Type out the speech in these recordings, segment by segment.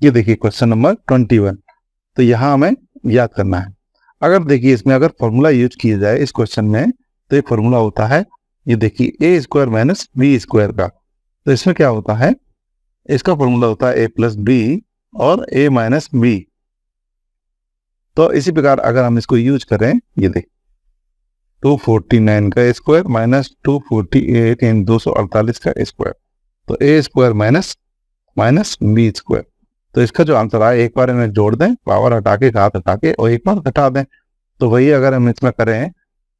ये देखिए question number 21। तो यहाँ हमें याद करना है। अगर देखिए इसमें अगर फॉर्मूला यूज किया जाए इस क्वेश्चन में, तो ये फॉर्मूला होता है, ये देखिए ए स्क्वायर माइनस बी स्क्वायर का। तो इसमें क्या होता है, इसका फॉर्मूला होता है ए प्लस बी और ए माइनस बी। तो इसी प्रकार अगर हम इसको यूज करें, ये देखिए 249 का स्क्वायर माइनस 248 इन 248 का स्क्वायर, तो A square minus minus B square. तो इसका जो आंसर आए एक बार इन्हें जोड़ दें, पावर हटा के घात हटा के, और एक बार घटा दें। तो वही अगर हम इसमें करें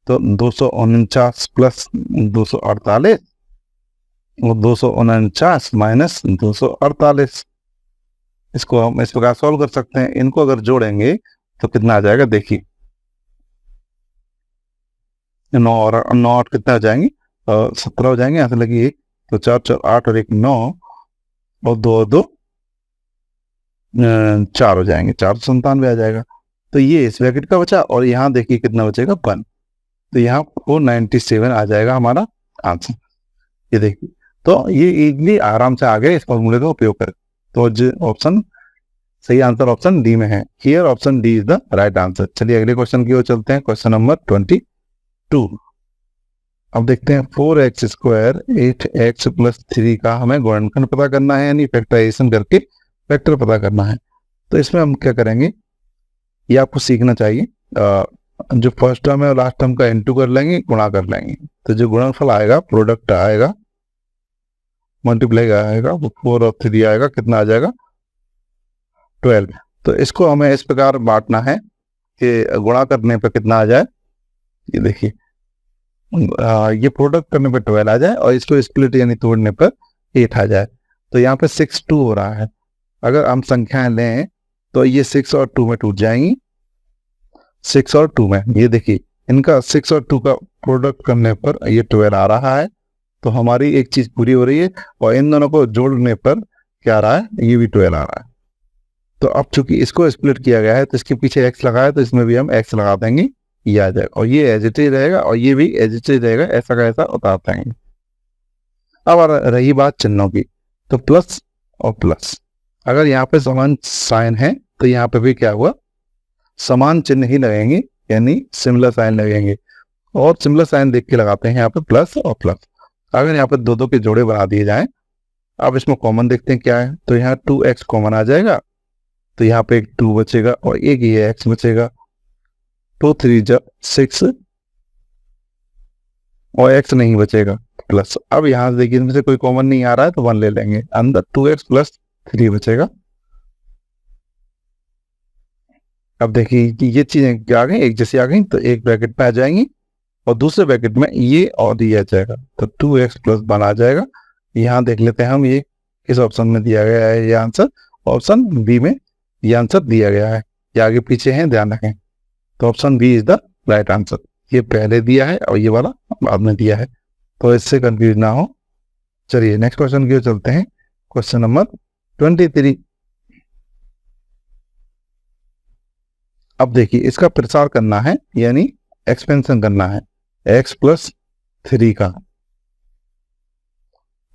तो 249 प्लस 248 और 249 माइनस 248, इसको हम इस प्रकार सॉल्व कर सकते हैं। इनको अगर जोड़ेंगे तो कितना आ जाएगा, देखिए 9 और 9 कितना हो जाएंगे, 17 हो जाएंगे। यहाँ से लगी 1, तो 4 4 8 और 1 9 और 2 2 4 हो जाएंगे, 497 आ जाएगा। तो ये इस ब्रैकेट का बचा, और यहाँ देखिए कितना बचेगा 1, तो यहाँ 497 आ जाएगा हमारा आंसर। ये देखिए, तो ये इजली आराम से आ गए इस फॉर्मूले का उपयोग कर। तो ऑप्शन सही आंसर ऑप्शन डी में है। Here option D is the right answer. चलिए अगले क्वेश्चन की ओर चलते हैं, क्वेश्चन नंबर 22। अब देखते हैं 4x स्क्वायर 8x प्लस 3 का हमें गुणनखंड पता करना है, यानी फैक्टराइजेशन करके फैक्टर पता करना है। तो इसमें हम क्या करेंगे, ये आपको सीखना चाहिए। जो फर्स्ट टर्म है और लास्ट टर्म का इनटू कर लेंगे, गुणा कर लेंगे, तो जो गुणनफल आएगा, प्रोडक्ट आएगा, मल्टीप्लाई आएगा, वो 4 और 3 आएगा, कितना आ जाएगा 12। तो इसको हमें इस प्रकार बांटना है कि गुणा करने पर कितना आ जाए, ये देखिए ये प्रोडक्ट करने पर 12 आ जाए, और इसको स्प्लिट यानी तोड़ने पर 8 आ जाए। तो यहाँ पे 6 2 हो रहा है। अगर हम संख्याएं लें तो ये 6 और 2 में टूट जाएंगी, 6 और 2 में। ये देखिए इनका 6 और 2 का प्रोडक्ट करने पर ये 12 आ रहा है। तो हमारी एक चीज पूरी हो रही है, और इन दोनों को जोड़ने पर क्या आ रहा है, ये भी 12 आ रहा है। तो अब चूंकि इसको स्प्लिट किया गया है, तो इसके पीछे x लगाया, तो इसमें भी हम x लगा देंगे, ये आ जाएगा, और ये एज इट इज रहेगा, और ये भी एज इट इज रहेगा, ऐसा का ऐसा उतार देंगे। अब रही बात चिन्हों की, तो प्लस और प्लस, अगर यहाँ पे समान साइन है तो यहाँ पे भी क्या हुआ, समान चिन्ह ही लगेंगे, यानी सिमिलर साइन लगेंगे। और सिमिलर साइन देख के लगाते हैं यहाँ पे प्लस और प्लस। अगर यहाँ पे दो दो के जोड़े बना दिए जाएं, अब इसमें कॉमन देखते हैं क्या है, तो यहाँ 2x कॉमन आ जाएगा, तो यहाँ पे एक 2 बचेगा और एक ये x बचेगा, 2 3 जा 6 और x नहीं बचेगा प्लस। अब यहाँ से देखिए इनमें से कोई कॉमन नहीं आ रहा है, तो 1 ले लेंगे, अंदर 2x प्लस 3 बचेगा। अब देखिए कि ये चीजें क्या आ गई, एक जैसी आ गई, तो एक ब्रैकेट में आ जाएंगी, और दूसरे ब्रैकेट में ये और ये आ जाएगा, तो 2x प्लस 1 आ जाएगा। यहाँ देख लेते हैं हम ये किस ऑप्शन में दिया गया है, ये आंसर ऑप्शन बी में ये आंसर दिया गया है। ये आगे पीछे हैं, ध्यान रखें। तो option B is the right answer. ये पहले दिया है और ये वाला बाद में दिया है, तो इससे कंफ्यूज ना हो। चलिए नेक्स्ट क्वेश्चन की ओर चलते हैं, क्वेश्चन नंबर 23। अब देखिए इसका प्रसार करना है, यानी एक्सपेंशन करना है x प्लस 3 का।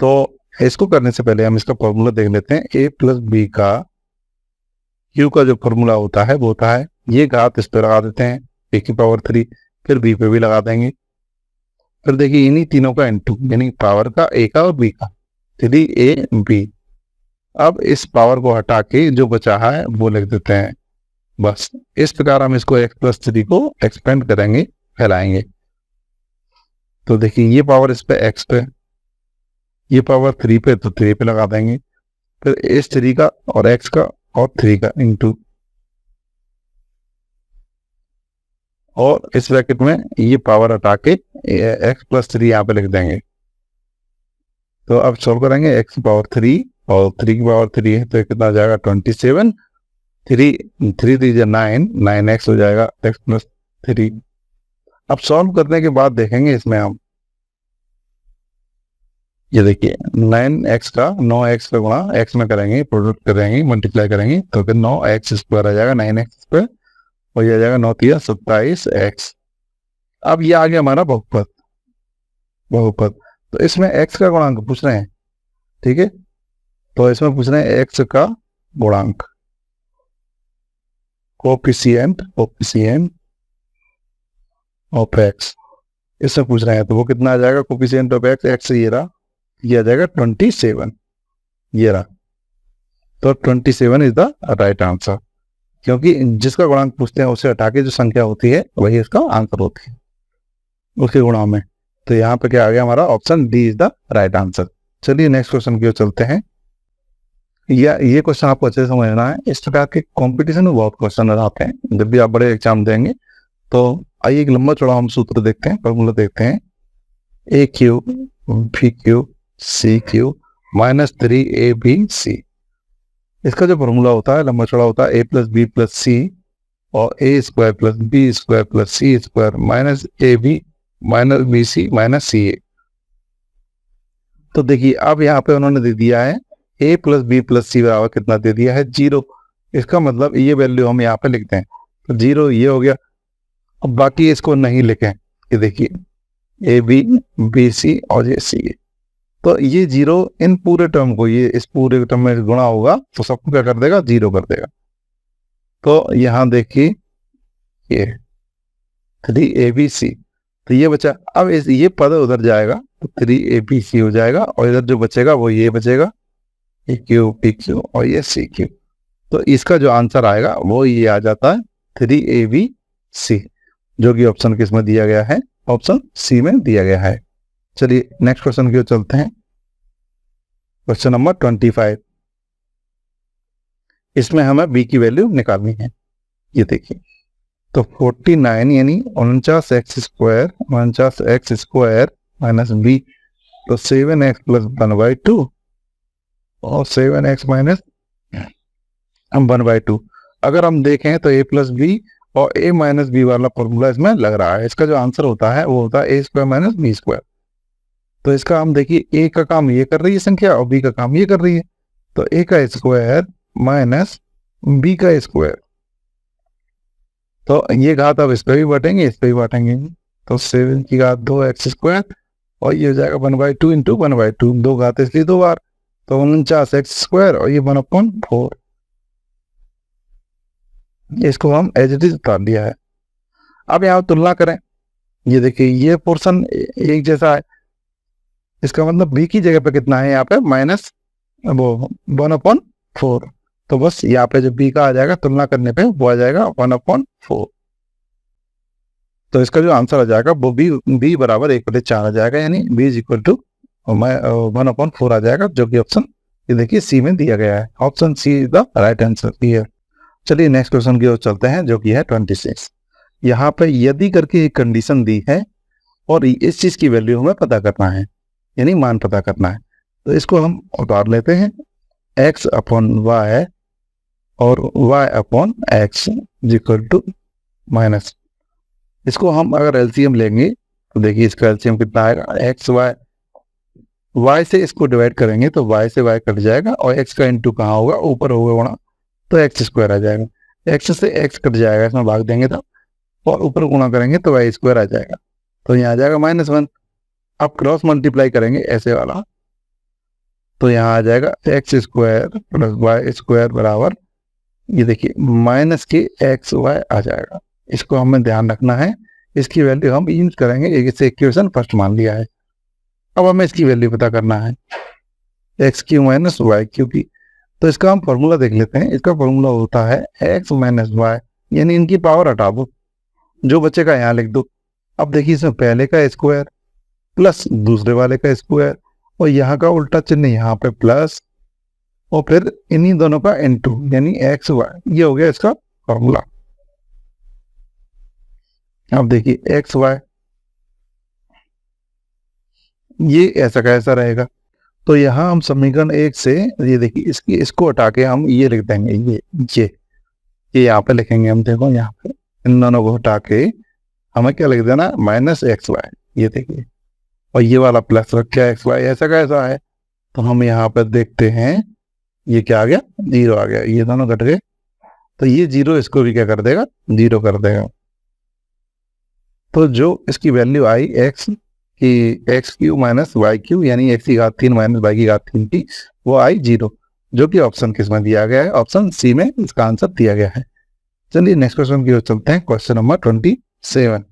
तो इसको करने से पहले हम इसका फॉर्मूला देख लेते हैं। a प्लस बी का q का जो फॉर्मूला होता है वो होता है, ये घात इस पर लगा देते हैं a की पावर 3, फिर b पे भी लगा देंगे, फिर देखिए इन्हीं तीनों का इनटू, यानी पावर का a का और b का, 3ab। अब इस पावर को हटा के जो बचा है वो लिख देते हैं। बस इस प्रकार हम इसको x प्लस 3 को एक्सपेंड करेंगे, फैलाएंगे। तो देखिए ये पावर इस पे x पे, ये पावर 3 पे, तो 3 पे लगा देंगे, फिर इस 3 का और x का और 3 का इंटू, और इस ब्रैकेट में ये पावर हटा के x प्लस 3 यहाँ पे लिख देंगे। तो अब सॉल्व करेंगे, x की पावर 3 और 3 की पावर 3 है, तो कितना आ जाएगा 27, 3 3 3 9, 9x हो जाएगा x प्लस 3। अब सॉल्व करने के बाद देखेंगे इसमें हम, ये देखिए 9x का 9x का गुणा x में करेंगे, प्रोडक्ट करेंगे, मल्टीप्लाई करेंगे, तो फिर 9x स्क्वायर आ जाएगा, 9x स्क्वायर, और ये आ जाएगा 9 3 27x। अब ये आ गया हमारा बहुपद। बहुपद तो इसमें x का गुणांक पूछ रहे हैं, ठीक है। तो इसमें पूछ रहे हैं x का गुणांक, कोफिशिएंट ऑफ एक्स, इससे पूछ रहे हैं तो वो कितना आ जाएगा? कोफिशिएंट ऑफ एक्स, एक्स ये रहा, ये आ जाएगा 27, ये रहा। तो 27 इज द राइट आंसर, क्योंकि जिसका गुणांक पूछते हैं उसे हटा के जो संख्या होती है वही इसका आंसर होती है उसके गुणा में। तो यहाँ पे क्या आ गया हमारा? Option D is the right answer. चलिए नेक्स्ट क्वेश्चन की ओर चलते हैं। या ये क्वेश्चन आपको अच्छे से समझना है। इस प्रकार के कंपटीशन में बहुत क्वेश्चन आते हैं जब भी आप बड़े एग्जाम देंगे। तो आइए एक लंबा चौड़ा हम सूत्र देखते हैं, फॉर्मूला देखते हैं। A cube B cube C cube minus 3ab, इसका जो फॉर्मूला होता है लंबा चौड़ा होता है A plus B plus C और A square plus B square plus C square minus A B minus B C minus C A. तो देखिए अब यहाँ पे उन्होंने दे दिया है A plus B plus C बराबर कितना दे दिया है? 0। इसका मतलब ये वैल्यू हम यहाँ पे लिखते हैं, तो 0 ये हो गया। अब बाकी इसको नहीं लिखें, ये देखिए ए बी बी सी और ये सी ए। तो ये 0 इन पूरे टर्म को, ये इस पूरे टर्म में गुणा होगा तो सबको क्या कर देगा? 0 कर देगा। तो यहाँ देखिए ये 3abc, तो ये बचा। अब ये पद उधर जाएगा तो 3abc हो जाएगा और इधर जो बचेगा वो ये बचेगा, ए क्यू पी क्यू और ये सी क्यू। तो इसका जो आंसर आएगा वो ये आ जाता है 3abc, जो कि ऑप्शन किस में दिया गया है? ऑप्शन सी में दिया गया है। चलिए नेक्स्ट क्वेश्चन की ओर चलते हैं। क्वेश्चन नंबर 25, इसमें हमें बी की वैल्यू निकालनी है। ये देखिए, तो 49 यानी 49x स्क्वायर माइनस बी, तो 7x प्लस 1/2 और 7x माइनस 1/2। अगर हम देखें तो a प्लस बी और a माइनस बी वाला फॉर्मूला इसमें लग रहा है। इसका जो आंसर होता है वो होता है a square minus B square. तो इसका हम देखिए a का काम ये कर रही है संख्या और b का काम ये कर रही है, तो a का स्क्वायर माइनस b का स्क्वायर। तो ये घात अब इस पे भी बांटेंगे, इस पे भी बांटेंगे, तो 7 की घात 2x स्क्वायर और ये हो जाएगा 1/2 इंटू 1/2, 2 घात इसलिए 2 बार, तो 49x स्क्वायर और ये 1/4। इसको हम एज इट इज उतार दिया है। अब यहाँ तुलना करें, ये देखिए ये पोर्शन एक जैसा है, इसका मतलब b की जगह पे कितना है? यहाँ पे माइनस वो 1/4। तो बस यहाँ पे जो b का आ जाएगा तुलना करने पे वो आ जाएगा 1/4। तो इसका जो आंसर आ जाएगा वो b बराबर 1/4 आ जाएगा, यानी b इज इक्वल टू 1/4 आ जाएगा, जो कि ऑप्शन ये देखिए सी में दिया गया है। Option C is the right answer here. चलिए नेक्स्ट क्वेश्चन की ओर चलते हैं, जो कि है 26। यहाँ पे यदि करके एक कंडीशन दी है और इस चीज की वैल्यू हमें पता करना है, यानी मान पता करना है। तो इसको हम उतार लेते हैं, x अपॉन वाई और y upon X equal to minus. इसको हम अगर एलसीएम लेंगे तो देखिए इसका एलसीएम कितना आएगा? एक्स वाई, y से इसको डिवाइड करेंगे तो y से y कट जाएगा और x का इंटू कहाँ होगा? ऊपर होगा गुणा, तो एक्स स्क्वायर आ जाएगा। x से x कट जाएगा, इसमें भाग देंगे तो, और ऊपर गुणा करेंगे तो y स्क्वायर आ जाएगा, तो यहाँ आ जाएगा -1। अब क्रॉस मल्टीप्लाई करेंगे ऐसे वाला, तो यहाँ आ जाएगा X square plus Y square बराबर, ये देखिए माइनस के एक्स वाई आ जाएगा। इसको हमें ध्यान रखना है, इसकी वैल्यू हम यूज करेंगे, इसे इक्वेशन फर्स्ट मान लिया है। अब हमें इसकी वैल्यू पता करना है X cube minus Y cube की। तो इसका हम फॉर्मूला देख लेते हैं। इसका फॉर्मूला होता है एक्स माइनस वाई, यानी इनकी पावर हटा दो, जो बचेगा यहाँ लिख दो। अब देखिए इसमें पहले का स्क्वायर प्लस दूसरे वाले का स्क्वायर और यहाँ का उल्टा चिन्ह यहाँ पे प्लस और फिर इन्हीं दोनों का इनटू, यानी एक्स वाई, ये हो गया इसका फॉर्मूला। अब देखिए एक्स वाई ये ऐसा कैसा रहेगा? तो यहाँ हम समीकरण 1 से ये देखिए इसको हटा के हम ये लिख देंगे, ये यहाँ पे लिखेंगे हम। देखो यहाँ पे इन दोनों को हटा के हमें क्या लिख देना? माइनस एक्स वाई, ये देखिए, और ये वाला प्लस रखा एक्स वाई, ऐसा कैसा है? तो हम यहाँ पर देखते हैं, ये क्या आ गया? 0 आ गया, ये दोनों घट गए, तो ये 0 इसको भी क्या कर देगा? 0 कर देगा। तो जो इसकी वैल्यू आई एक्स की X cube minus Y cube, यानी एक्स की घात 3 माइनस वाई की घात 3 की, वो आई 0। जो कि ऑप्शन किस में दिया गया है, ऑप्शन सी में इसका आंसर दिया गया है। चलिए नेक्स्ट क्वेश्चन की ओर चलते हैं, क्वेश्चन नंबर 27।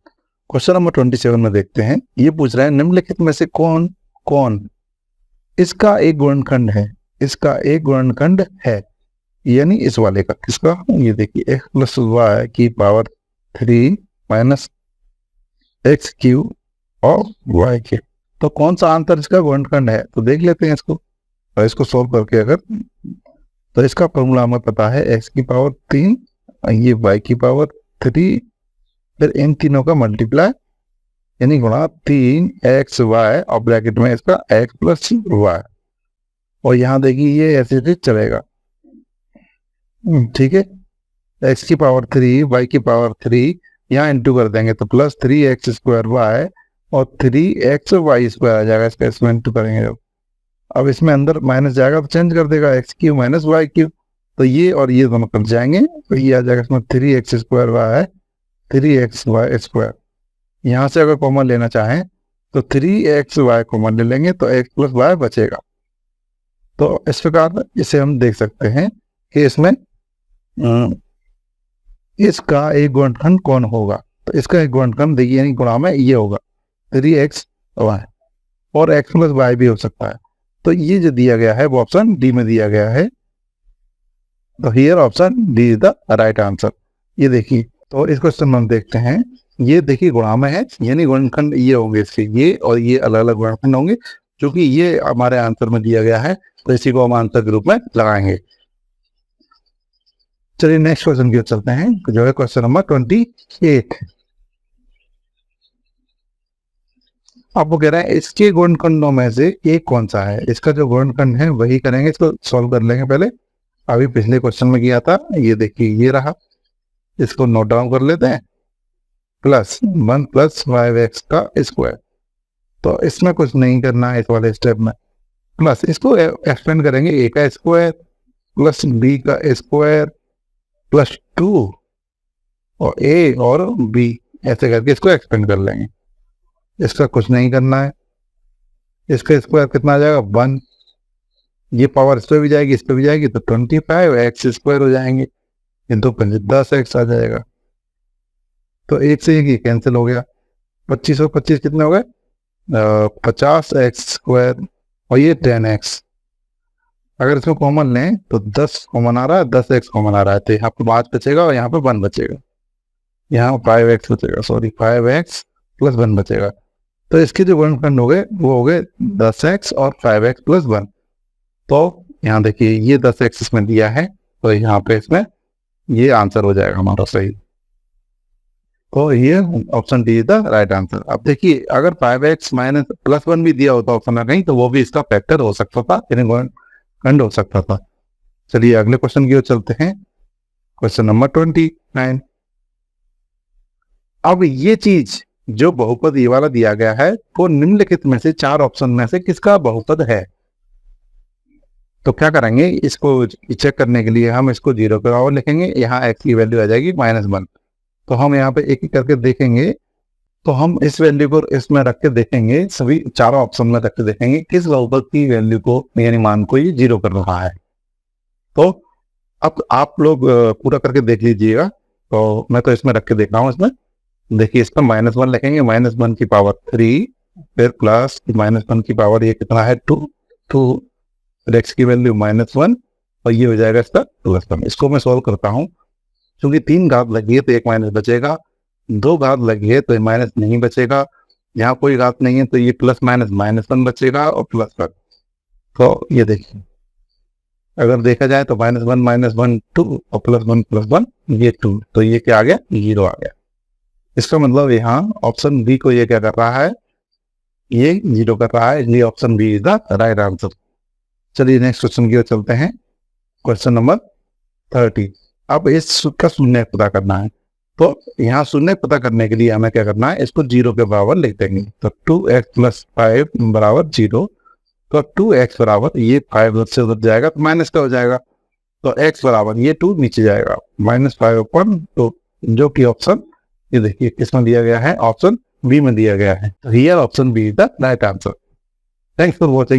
क्वेश्चन नंबर 27 में देखते हैं, ये पूछ रहा है निम्नलिखित में से कौन कौन इसका एक गुणनखंड है, इसका एक गुणनखंड है, यानी इस वाले का, किसका, ये देखिए x प्लस वाई की पावर 3 माइनस एक्स क्यू और वाई के। तो कौन सा आंसर इसका गुणनखंड है, तो देख लेते हैं इसको, और इसको सोल्व करके अगर, तो इसका फॉर्मूला हमें पता है x की पावर 3, ये y की पावर 3, फिर इन तीनों का मल्टीप्लाई यानी गुणा 3xy और ब्रैकेट में इसका x प्लस वाई, और यहाँ देखिए ये ऐसे चलेगा, ठीक है। x की पावर 3 y की पावर 3 यहाँ इंटू कर देंगे तो प्लस 3x स्क्वायर y और 3xy स्क्वायर आ जाएगा, इसका इसमें इंटू करेंगे जब, अब इसमें अंदर माइनस जाएगा तो चेंज कर देगा x cube minus Y cube, तो ये और ये दोनों कट जाएंगे, तो ये आ जाएगा इसमें 3x square Y 3xy square. यहाँ से अगर कॉमन लेना चाहें तो 3xy कॉमन ले लेंगे तो x प्लस वाई बचेगा। तो इस प्रकार इसे हम देख सकते हैं कि इसमें इसका एक गुणनखंड कौन होगा, तो इसका एक गुणनखंड देखिए यानी गुणा में ये होगा 3xy और x प्लस वाई भी हो सकता है, तो ये जो दिया गया है वो ऑप्शन डी में दिया गया है, तो here option D is the right answer. ये देखिए, तो इस क्वेश्चन में हम देखते हैं, ये देखिए गुणा में है यानी गुणनखंड ये होंगे इसके, ये और ये अलग अलग गुणनखंड होंगे, क्योंकि ये हमारे आंसर में दिया गया है तो इसी को हम आंसर के रूप में लगाएंगे। चलिए नेक्स्ट क्वेश्चन की ओर चलते हैं, जो है क्वेश्चन नंबर 28। अब वो कह रहा है इसके गुणनखंडों में से एक कौन सा है, इसका जो गुणनखंड है वही करेंगे, इसको सॉल्व कर लेंगे पहले, अभी पिछले क्वेश्चन में किया था, ये देखिए ये रहा, इसको नोट डाउन कर लेते हैं, प्लस 1 प्लस 5x का स्क्वायर, तो इसमें कुछ नहीं करना है इस वाले स्टेप में, प्लस इसको एक्सपेंड करेंगे, a का स्क्वायर प्लस b का स्क्वायर प्लस 2 और a और b, ऐसे करके इसको एक्सपेंड कर लेंगे, इसका कुछ नहीं करना है, इसका स्क्वायर कितना आ जाएगा 1, ये पावर इस पर भी जाएगी इस पर भी जाएगी तो 25x स्क्वायर हो जाएंगे, किंतु 10x आ जाएगा, तो एक से एक ये कैंसिल हो गया, 25 और 25 कितने हो गए 50x स्क्वायर और ये 10x, अगर इसको कॉमन लें तो 10 कॉमन आ रहा है, 10x कॉमन आ रहा है, तो यहाँ पर 5 बचेगा और यहाँ पर 1 बचेगा, यहाँ 5x बचेगा, सॉरी 5x प्लस 1 बचेगा, तो इसके जो गुणनखंड हो गए वो हो गए 10x और 5x प्लस 1, तो यहाँ देखिए ये 10x इसमें दिया है, तो यहाँ पे इसमें ये आंसर हो जाएगा हमारा सही, तो ये option D is the right answer. अब देखिए अगर 5x माइनस प्लस 1 भी दिया होता ऑप्शन में कहीं, तो वो भी इसका फैक्टर हो सकता था, यानी गुणनखंड हो सकता था। चलिए अगले क्वेश्चन की ओर चलते हैं, क्वेश्चन नंबर 29। अब ये चीज जो बहुपद ये वाला दिया गया है वो निम्नलिखित में से 4 ऑप्शन में से किसका बहुपद है, तो क्या करेंगे, इसको चेक करने के लिए हम इसको 0 के बराबर लिखेंगे, यहाँ x की वैल्यू आ जाएगी -1, तो हम यहाँ पे एक एक करके देखेंगे, तो हम इस वैल्यू को इसमें रख के देखेंगे, सभी चारों ऑप्शन में रख के देखेंगे किस बहुपद की वैल्यू को यानी मान को ये 0 कर रहा है। तो अब आप लोग पूरा करके देख लीजिएगा, तो मैं तो इसमें रख के देख रहा हूँ, इसमें देखिए इसमें -1 लिखेंगे, -1 की पावर 3, फिर प्लस -1 की पावर ये कितना है 2, फिर x की वैल्यू -1 और ये हो जाएगा इसका +1। इसको मैं सॉल्व करता हूँ, क्योंकि 3 घात लगी है तो 1 माइनस बचेगा, 2 घात लगी है तो माइनस नहीं बचेगा, यहाँ कोई घात नहीं है तो ये प्लस माइनस -1 बचेगा और +1, तो ये देखिए अगर देखा जाए तो -1 -1 2 और +1 ये 2, तो ये क्या आ गया 0 आ गया। इसका मतलब यहाँ ऑप्शन बी को ये क्या कर रहा है, ये 0 कर रहा है, इसलिए option B is the right answer. चलिए नेक्स्ट क्वेश्चन की ओर चलते हैं, क्वेश्चन नंबर 30। अब इसका शून्य पता करना है, तो यहाँ शून्य पता करने के लिए हमें क्या करना है, इसको 0 के बराबर लिख देंगे, तो 2x + 5 बराबर 0, तो 2x बराबर ये 5 से उधर जाएगा तो माइनस का हो जाएगा, तो x बराबर ये 2 नीचे जाएगा -5/2, जो कि ऑप्शन ये देखिए किसमें दिया गया है, ऑप्शन बी में दिया गया है, तो here option B is the right answer. Thanks for watching.